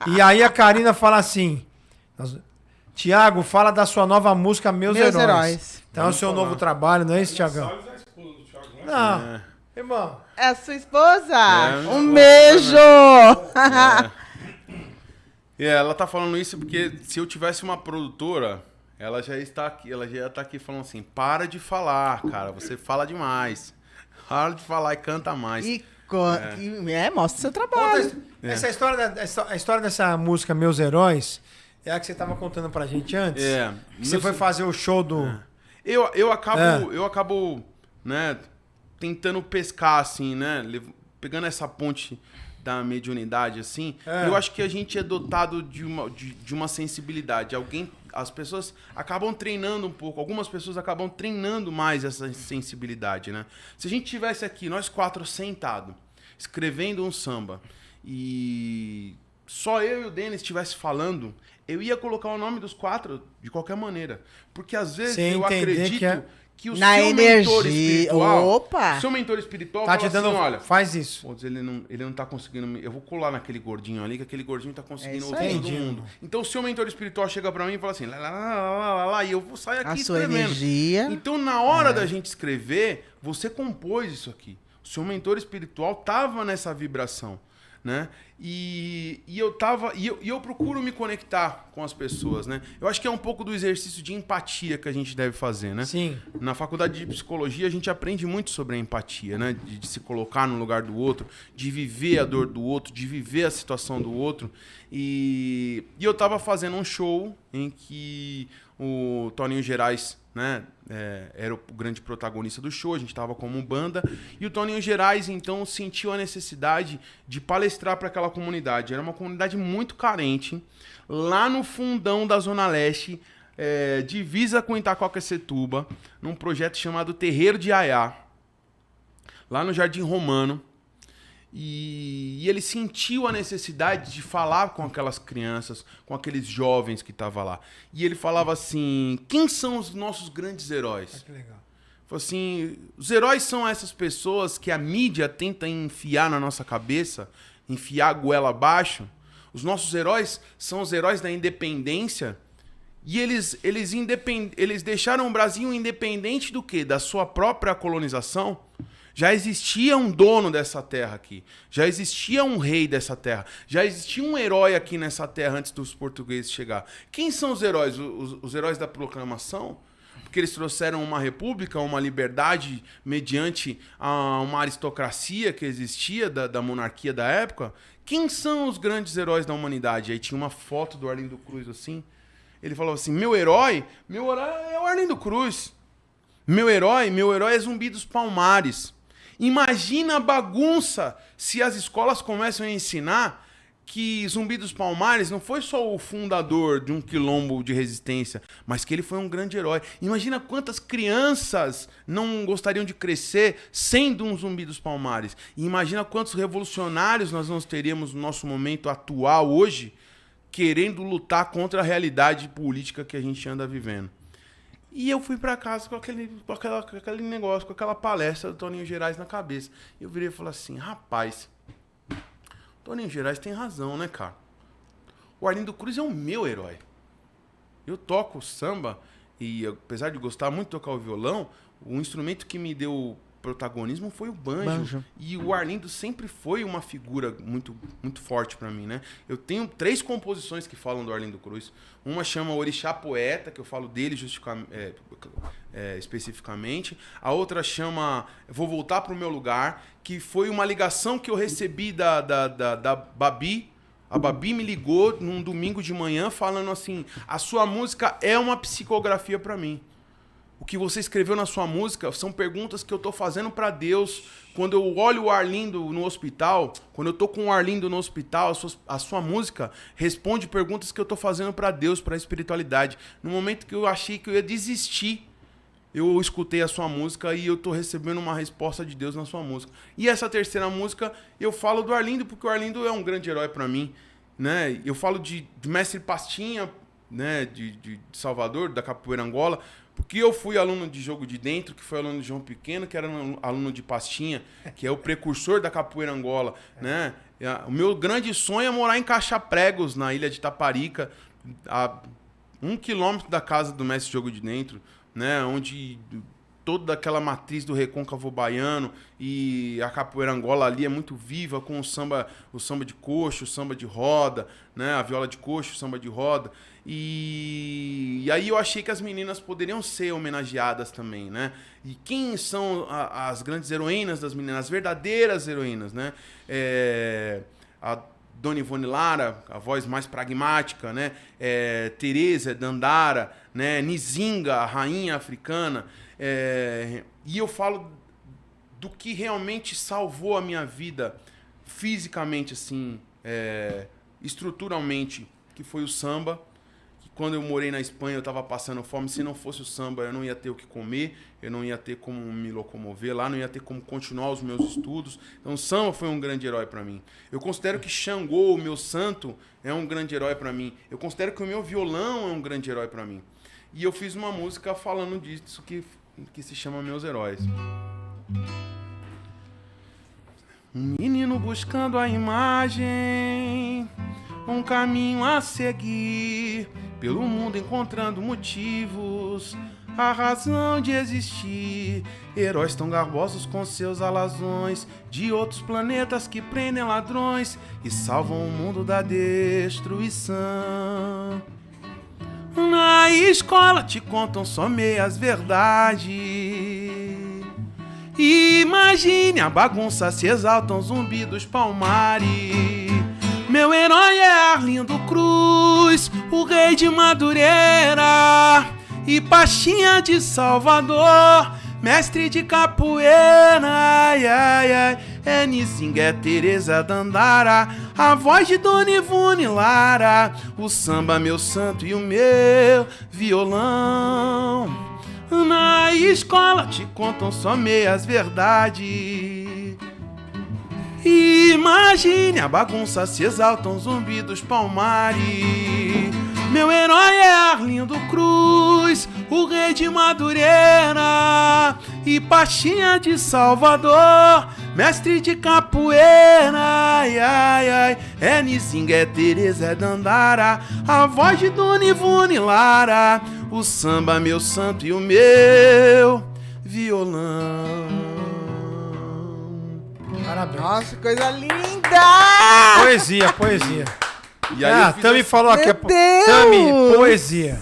E aí a Karina fala assim... Tiago, fala da sua nova música Meus Heróis. Então é o seu novo trabalho, não é isso, Tiagão? Não, irmão. É a sua esposa? Um beijo! Ela tá falando isso porque se eu tivesse uma produtora, ela já ia estar aqui falando assim, para de falar, cara, você fala demais. Para de falar e canta mais. Mostra seu trabalho. Essa a história dessa música Meus Heróis é a que você tava contando pra gente antes? Que você foi fazer o show do... Eu acabo, né, tentando pescar, assim, né, pegando essa ponte da mediunidade, assim, eu acho que a gente é dotado de uma sensibilidade. As pessoas acabam treinando um pouco, algumas pessoas acabam treinando mais essa sensibilidade, né? Se a gente tivesse aqui, nós 4 sentados, escrevendo um samba, e só eu e o Denis estivesse falando, eu ia colocar o nome dos 4 de qualquer maneira. Porque às vezes eu acredito que o seu mentor espiritual... seu mentor espiritual tá te dando, assim, olha... Faz isso. Pô, ele não tá conseguindo... Eu vou colar naquele gordinho ali, que aquele gordinho tá conseguindo ouvir todo mundo. Então o seu mentor espiritual chega pra mim e fala assim... e eu vou sair aqui escrevendo. Energia. Então na hora da gente escrever, você compôs isso aqui. O seu mentor espiritual tava nessa vibração, né? E eu procuro me conectar com as pessoas, né? Eu acho que é um pouco do exercício de empatia que a gente deve fazer, né? Sim. Na faculdade de psicologia a gente aprende muito sobre a empatia, né? De se colocar no lugar do outro, de viver a dor do outro, de viver a situação do outro. E eu tava fazendo um show em que o Toninho Gerais, né, era o grande protagonista do show, a gente estava como banda, e o Toninho Gerais, então, sentiu a necessidade de palestrar para aquela comunidade. Era uma comunidade muito carente, lá no fundão da Zona Leste, divisa com Itaquaquecetuba, num projeto chamado Terreiro de Aiá, lá no Jardim Romano. E ele sentiu a necessidade de falar com aquelas crianças, com aqueles jovens que estavam lá. E ele falava assim, quem são os nossos grandes heróis? Que legal. Falou assim, os heróis são essas pessoas que a mídia tenta enfiar na nossa cabeça, enfiar a goela abaixo. Os nossos heróis são os heróis da independência. E eles deixaram o Brasil independente do quê? Da sua própria colonização. Já existia um dono dessa terra aqui. Já existia um rei dessa terra. Já existia um herói aqui nessa terra antes dos portugueses chegar. Quem são os heróis? Os heróis da proclamação? Porque eles trouxeram uma república, uma liberdade mediante uma aristocracia que existia da monarquia da época. Quem são os grandes heróis da humanidade? Aí tinha uma foto do Arlindo Cruz assim. Ele falou assim, meu herói é o Arlindo Cruz. Meu herói é Zumbi dos Palmares. Imagina a bagunça se as escolas começam a ensinar que Zumbi dos Palmares não foi só o fundador de um quilombo de resistência, mas que ele foi um grande herói. Imagina quantas crianças não gostariam de crescer sendo um Zumbi dos Palmares. E imagina quantos revolucionários nós não teríamos no nosso momento atual hoje, querendo lutar contra a realidade política que a gente anda vivendo. E eu fui pra casa com aquele negócio, com aquela palestra do Toninho Gerais na cabeça. Eu virei e falei assim, rapaz, Toninho Gerais tem razão, né, cara? O Arlindo Cruz é o meu herói. Eu toco samba e, apesar de gostar muito de tocar o violão, o instrumento que me deu protagonismo foi o banjo. E o Arlindo sempre foi uma figura muito, muito forte pra mim, né? Eu tenho 3 composições que falam do Arlindo Cruz. Uma chama Orixá Poeta, que eu falo dele especificamente. A outra chama Vou Voltar Pro Meu Lugar, que foi uma ligação que eu recebi da Babi. A Babi me ligou num domingo de manhã falando assim, a sua música é uma psicografia pra mim. O que você escreveu na sua música são perguntas que eu tô fazendo para Deus. Quando eu olho o Arlindo no hospital, quando eu tô com o Arlindo no hospital, a sua música responde perguntas que eu tô fazendo para Deus, para a espiritualidade. No momento que eu achei que eu ia desistir, eu escutei a sua música e eu tô recebendo uma resposta de Deus na sua música. E essa terceira música, eu falo do Arlindo, porque o Arlindo é um grande herói para mim, né? Eu falo de Mestre Pastinha, né, de Salvador, da Capoeira Angola, Porque eu fui aluno de Jogo de Dentro, que foi aluno de João Pequeno, que era aluno de Pastinha, que é o precursor da capoeira Angola, né? O meu grande sonho é morar em Caixa-Pregos, na ilha de Taparica, a 1 quilômetro da casa do mestre Jogo de Dentro, né? Onde toda aquela matriz do recôncavo baiano e a capoeira Angola ali é muito viva, com o samba de coxo, o samba de roda, né? A viola de coxo, o samba de roda. E aí eu achei que as meninas poderiam ser homenageadas também, né? E quem são as grandes heroínas das meninas, as verdadeiras heroínas, né? A Dona Ivone Lara, a voz mais pragmática, né? Teresa Dandara, né? Nizinga, a rainha africana. E eu falo do que realmente salvou a minha vida fisicamente, assim, estruturalmente, que foi o samba. Que quando eu morei na Espanha eu estava passando fome. Se não fosse o samba, eu não ia ter o que comer, eu não ia ter como me locomover lá, não ia ter como continuar os meus estudos. Então o samba foi um grande herói para mim. Eu considero que Xangô, o meu santo, é um grande herói para mim. Eu considero que o meu violão é um grande herói para mim. E eu fiz uma música falando disso que se chama Meus Heróis. Um menino buscando a imagem, um caminho a seguir, pelo mundo encontrando motivos, a razão de existir. Heróis tão garbosos com seus alazões, de outros planetas que prendem ladrões e salvam o mundo da destruição. Na escola te contam só meias verdades. Imagine a bagunça, se exaltam zumbi dos palmares. Meu herói é Arlindo Cruz, o rei de Madureira e Pastinha de Salvador, mestre de capoeira. Ai, ai, ai. É Nizinga, é Teresa Dandara, a voz de Dona Ivone Lara, o samba meu santo e o meu violão. Na escola te contam só meias verdades. Imagine a bagunça, se exaltam zumbi dos palmares. Meu herói é Arlindo Cruz, o rei de Madureira e Pastinha de Salvador, mestre de capoeira. Ai, ai, ai. É Nizinga, é Teresa, é Dandara, a voz de Dona Ivone Lara, o samba meu santo e o meu violão. Parabéns. Nossa, coisa linda! Poesia, poesia. E aí Tami falou aqui. Meu Deus! Tami, poesia.